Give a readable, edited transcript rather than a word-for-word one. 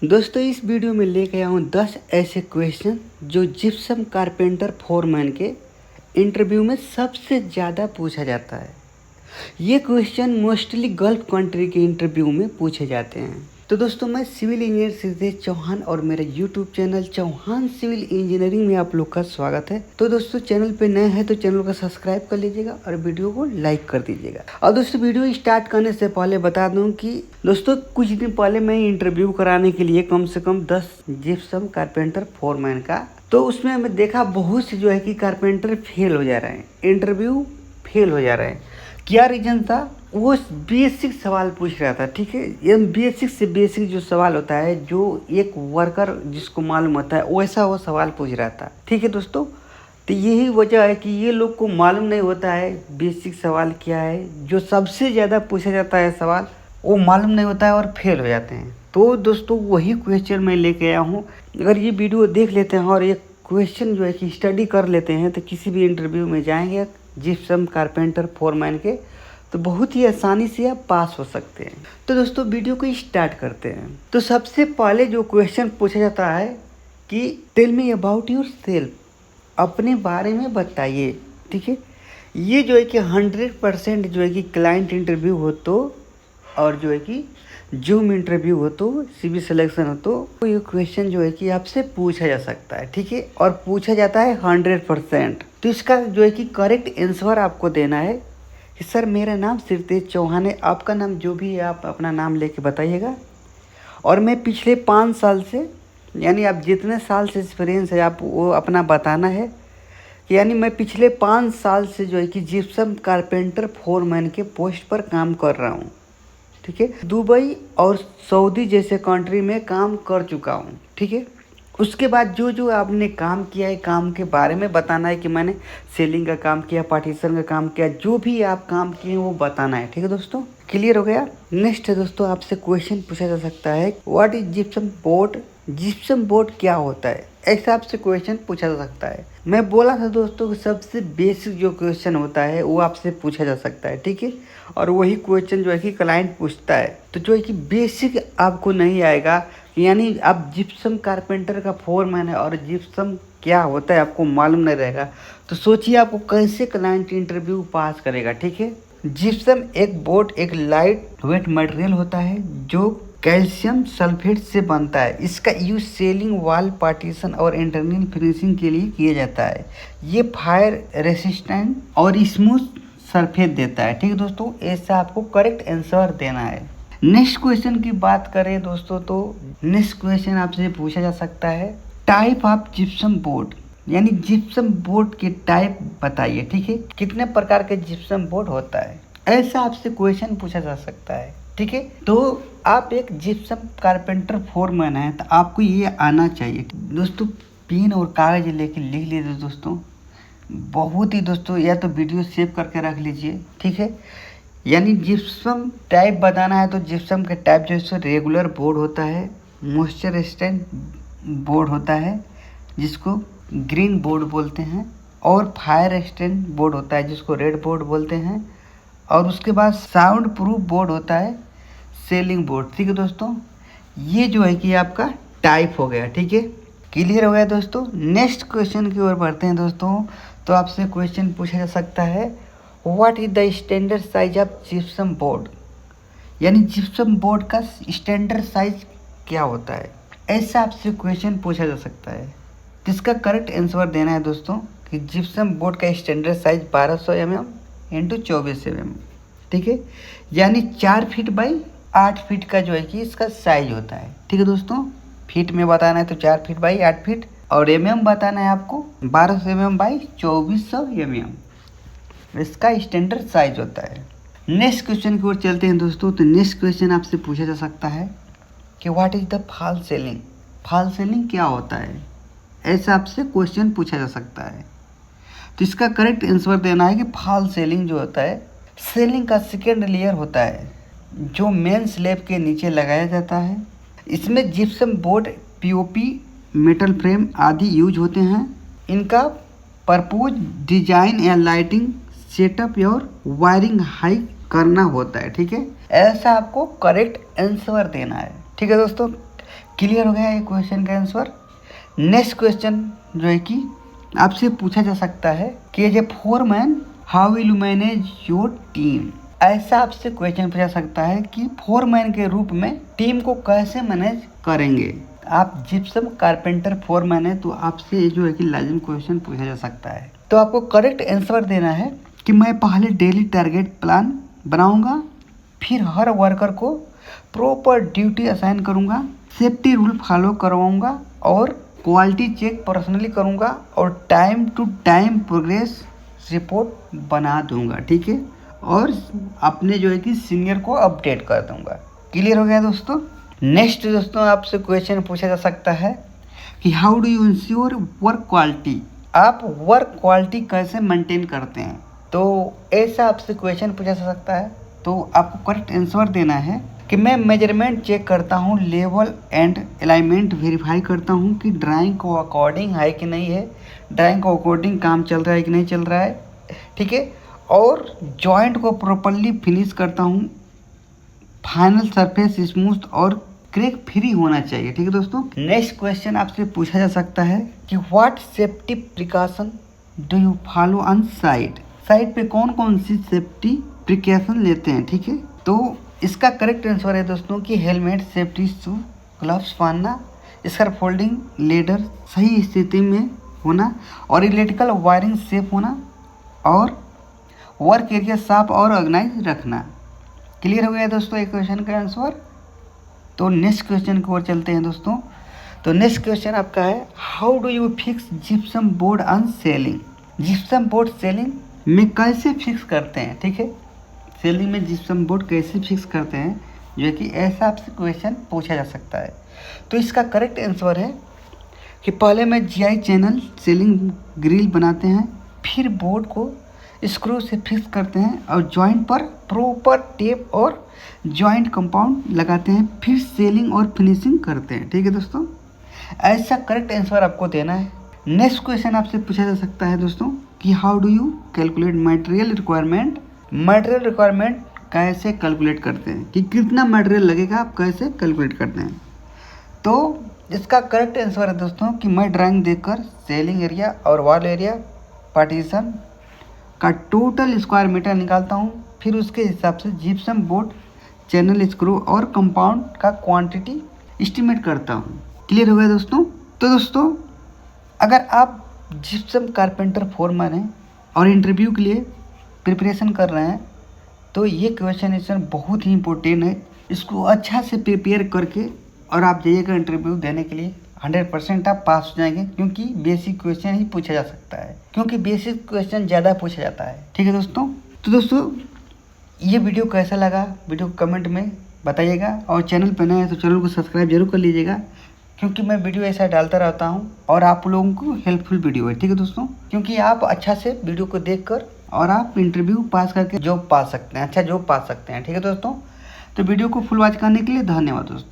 दोस्तों इस वीडियो में लेके आया हूँ 10 ऐसे क्वेश्चन जो जिप्सम कारपेंटर फोरमैन के इंटरव्यू में सबसे ज़्यादा पूछा जाता है। ये क्वेश्चन मोस्टली गल्फ कंट्री के इंटरव्यू में पूछे जाते हैं। तो दोस्तों मैं सिविल इंजीनियर सिद्धेश चौहान और मेरे YouTube channel Chauhan civil engineering में आप लोग का स्वागत है। तो दोस्तों चैनल पे नए हैं तो चैनल को सब्सक्राइब कर लीजिएगा और वीडियो को लाइक कर दीजिएगा। और दोस्तों वीडियो स्टार्ट करने से पहले बता दूं कि दोस्तों कुछ दिन पहले मैं इंटरव्यू कराने के लिए कम से कम 10 जिप्सम कारपेंटर फोरमैन का, तो उसमें मैं देखा बहुत से जो है कि कारपेंटर फेल हो जा रहे हैं, इंटरव्यू फेल हो जा रहे हैं। क्या रीज़न था? वो बेसिक सवाल पूछ रहा था। ठीक है, ये बेसिक से बेसिक जो सवाल होता है, जो एक वर्कर जिसको मालूम होता है वैसा वो सवाल पूछ रहा था। ठीक है दोस्तों, तो यही वजह है कि ये लोग को मालूम नहीं होता है बेसिक सवाल क्या है। जो सबसे ज़्यादा पूछा जाता है सवाल वो मालूम नहीं होता है और फेल हो जाते हैं। तो दोस्तों वही क्वेश्चन मैं लेके आया हूँ। अगर ये वीडियो देख लेते हैं और ये क्वेश्चन जो है कि स्टडी कर लेते हैं तो किसी भी इंटरव्यू में जाएंगे जिप्सम कारपेंटर फोरमैन के, तो बहुत ही आसानी से आप पास हो सकते हैं। तो दोस्तों वीडियो को स्टार्ट करते हैं। तो सबसे पहले जो क्वेश्चन पूछा जाता है कि tell me about yourself, अपने बारे में बताइए। ठीक है, ये जो है कि 100% जो है कि क्लाइंट इंटरव्यू हो तो और जो है कि जूम इंटरव्यू हो तो सीवी सिलेक्शन हो तो ये क्वेश्चन जो है कि आपसे पूछा जा सकता है। ठीक है, और पूछा जाता है 100%। तो इसका जो है कि करेक्ट आंसर आपको देना है कि सर मेरा नाम सिद्धेश चौहान है। आपका नाम जो भी है आप अपना नाम लेके बताइएगा। और मैं पिछले 5 साल से, यानी आप जितने साल से एक्सपीरियंस है आप वो अपना बताना है। यानी मैं पिछले 5 साल से जो है कि जिप्सम कारपेंटर फोरमैन के पोस्ट पर काम कर रहा हूँ। ठीक है, दुबई और सऊदी जैसे कंट्री में काम कर चुका हूँ। ठीक है, उसके बाद जो जो आपने काम किया है काम के बारे में बताना है कि मैंने सेलिंग का काम किया, पार्टीशन का काम किया, जो भी आप काम किए वो बताना है। ठीक है दोस्तों, क्लियर हो गया। नेक्स्ट है दोस्तों, आपसे क्वेश्चन पूछा जा सकता है what is gypsum board. Gypsum board क्या होता है, ऐसा आपसे क्वेश्चन पूछा जा सकता है। मैं बोला था दोस्तों कि सबसे बेसिक जो क्वेश्चन होता है वो आपसे पूछा जा सकता है। ठीक है, और वही क्वेश्चन जो है कि क्लाइंट पूछता है। तो जो है कि बेसिक आपको नहीं आएगा, यानी आप जिप्सम कारपेंटर का फोरमैन है और जिप्सम क्या होता है आपको मालूम नहीं रहेगा, तो सोचिए आपको कैसे क्लाइंट इंटरव्यू पास करेगा। ठीक है, जिप्सम एक बोर्ड, एक लाइट वेट मटेरियल होता है जो कैल्शियम सल्फेट से बनता है। इसका यूज सेलिंग, वॉल पार्टीशन और इंटरनल फिनिशिंग के लिए किया जाता है। ये फायर रेसिस्टेंट और स्मूथ सरफेस देता है। ठीक है दोस्तों, ऐसा आपको करेक्ट आंसर देना है। नेक्स्ट क्वेश्चन की बात करें दोस्तों, तो नेक्स्ट क्वेश्चन आपसे पूछा जा सकता है टाइप ऑफ जिप्सम बोर्ड, यानी जिप्सम बोर्ड के टाइप बताइए। ठीक है, कितने प्रकार के जिप्सम बोर्ड होता है, ऐसा आपसे क्वेश्चन पूछा जा सकता है। ठीक है, तो आप एक जिप्सम कारपेंटर फोरमैन है तो आपको ये आना चाहिए। दोस्तों पेन और कागज लेके लिख लीजिए दोस्तों, बहुत ही दोस्तों, या तो वीडियो सेव करके रख लीजिए। ठीक है, यानी जिप्सम टाइप बताना है तो जिप्सम के टाइप जो है रेगुलर बोर्ड होता है, मॉइस्चर रेजिस्टेंट बोर्ड होता है जिसको ग्रीन बोर्ड बोलते हैं, और फायर रेजिस्टेंट बोर्ड होता है जिसको रेड बोर्ड बोलते हैं, और उसके बाद साउंड प्रूफ बोर्ड होता है, सेलिंग बोर्ड। ठीक है दोस्तों, ये जो है कि आपका टाइप हो गया। ठीक है, क्लियर हो गया दोस्तों। नेक्स्ट क्वेश्चन की ओर बढ़ते हैं दोस्तों। तो आपसे क्वेश्चन पूछा जा सकता है what is the standard size of gypsum board, यानी जिप्सम बोर्ड का स्टैंडर्ड साइज क्या होता है, ऐसा आपसे क्वेश्चन पूछा जा सकता है। जिसका करेक्ट आंसर देना है दोस्तों कि जिप्सम बोर्ड का standard size 1200 mm into 24 mm। ठीक है, यानी 4 फीट बाई 8 फीट का जो है कि इसका साइज होता है। ठीक है दोस्तों, फीट में बताना है तो 4 फीट बाई 8 फीट, और mm बताना है आपको 1200 mm बाई 2400 mm, इसका स्टैंडर्ड साइज होता है। नेक्स्ट क्वेश्चन की ओर चलते हैं दोस्तों। तो नेक्स्ट क्वेश्चन आपसे पूछा जा सकता है कि what is the fall selling, fall selling क्या होता है, ऐसा आपसे क्वेश्चन पूछा जा सकता है। तो इसका करेक्ट आंसर देना है कि फॉल सेलिंग जो होता है, सेलिंग का सेकेंड लेयर होता है जो मेन स्लैब के नीचे लगाया जाता है। इसमें gypsum board, POP, metal frame आदि यूज होते हैं। इनका पर्पज डिजाइन या लाइटिंग सेटअप और वायरिंग हाई करना होता है। ठीक है, ऐसा आपको करेक्ट आंसर देना है। ठीक है दोस्तों, क्लियर हो गया ये क्वेश्चन का आंसर। नेक्स्ट क्वेश्चन जो है कि आपसे पूछा जा सकता है कि as a foreman how will you manage your team. ऐसा आपसे क्वेश्चन पूछा सकता है कि फोरमैन के रूप में टीम को कैसे मैनेज करेंगे। आप जिप्सम कारपेंटर फोरमैन है तो आपसे जो है कि लाजिम क्वेश्चन पूछा जा सकता है। तो आपको करेक्ट आंसर देना है कि मैं पहले डेली टारगेट प्लान बनाऊंगा, फिर हर वर्कर को प्रॉपर ड्यूटी असाइन करूंगा, सेफ्टी रूल फॉलो करवाऊंगा और क्वालिटी चेक पर्सनली करूंगा और time to time progress report बना दूंगा, ठीक है, और अपने जो है कि सीनियर को अपडेट कर दूंगा। क्लियर हो गया दोस्तों। नेक्स्ट दोस्तों आपसे क्वेश्चन पूछा जा सकता है कि how do you ensure work quality. आप वर्क क्वालिटी कैसे मेंटेन करते हैं। तो ऐसा आपसे क्वेश्चन पूछा जा सकता है। तो आपको करेक्ट आंसर देना है कि मैं मेजरमेंट चेक करता हूँ, लेवल एंड अलाइनमेंट वेरीफाई करता हूँ कि ड्राइंग को अकॉर्डिंग है कि नहीं है, ड्राइंग को अकॉर्डिंग काम चल रहा है कि नहीं चल रहा है, ठीक है, और जॉइंट को प्रॉपर्ली फिनिश करता हूँ, फाइनल सरफेस स्मूथ और क्रैक फ्री होना चाहिए, ठीक है दोस्तों। नेक्स्ट क्वेश्चन आपसे पूछा जा सकता है कि what safety precaution do you follow on site. Site पे कौन कौन सी सेफ्टी प्रिकॉशन लेते हैं, ठीक है। तो इसका करेक्ट आंसर है दोस्तों कि हेलमेट, सेफ्टी शू, ग्लव्स पहनना, स्कर फोल्डिंग, लेडर सही स्थिति में होना और इलेक्ट्रिकल वायरिंग सेफ होना और वर्क एरिया साफ और ऑर्गेनाइज रखना। क्लियर हो गया दोस्तों एक क्वेश्चन का आंसर। तो नेक्स्ट क्वेश्चन की ओर चलते हैं दोस्तों। तो नेक्स्ट क्वेश्चन आपका है how do you fix gypsum board on selling. Gypsum board selling में कैसे फिक्स करते हैं, ठीक है, सेलिंग में जिप्सम बोर्ड कैसे फिक्स करते हैं, जो है कि ऐसा आपसे क्वेश्चन पूछा जा सकता है। तो इसका करेक्ट आंसर है कि पहले में जीआई चैनल सेलिंग ग्रिल बनाते हैं, फिर बोर्ड को स्क्रू से फिक्स करते हैं और जॉइंट पर प्रॉपर टेप और जॉइंट कंपाउंड लगाते हैं, फिर सेलिंग और फिनिशिंग करते हैं, ठीक है दोस्तों। ऐसा करेक्ट आंसर आपको देना है। नेक्स्ट क्वेश्चन आपसे पूछा जा सकता है दोस्तों कि how do you calculate material requirement. Material requirement कैसे कैलकुलेट करते हैं कि कितना मटेरियल लगेगा, आप कैसे कैलकुलेट करते हैं। तो इसका करेक्ट आंसर है दोस्तों कि मैं ड्राइंग देखकर सेलिंग एरिया और वॉल एरिया पार्टीशन का टोटल स्क्वायर मीटर निकालता हूँ, फिर उसके हिसाब से जिप्सम बोर्ड, चैनल स्क्रू और कंपाउंड का क्वांटिटी एस्टिमेट करता हूँ। क्लियर हो गया दोस्तों। तो दोस्तों अगर आप जिप्सम कारपेंटर फोरमैन हैं और इंटरव्यू के लिए प्रिपरेशन कर रहे हैं तो ये क्वेश्चन बहुत ही इम्पोर्टेंट है। इसको अच्छा से प्रिपेयर करके और आप जाइएगा इंटरव्यू देने के लिए, 100% आप पास हो जाएंगे, क्योंकि बेसिक क्वेश्चन ही पूछा जा सकता है, क्योंकि बेसिक क्वेश्चन ज़्यादा पूछा जाता है, ठीक है दोस्तों। तो दोस्तों ये वीडियो कैसा लगा, वीडियो कमेंट में बताइएगा और चैनल पर नए हैं तो चैनल को सब्सक्राइब जरूर कर लीजिएगा, क्योंकि मैं वीडियो ऐसा डालता रहता हूँ और आप लोगों को हेल्पफुल वीडियो है, ठीक है दोस्तों, क्योंकि आप अच्छा से वीडियो को देखकर और आप इंटरव्यू पास करके जॉब पा सकते हैं, अच्छा जॉब पा सकते हैं, ठीक है दोस्तों। तो वीडियो को फुल वॉच करने के लिए धन्यवाद दोस्तों।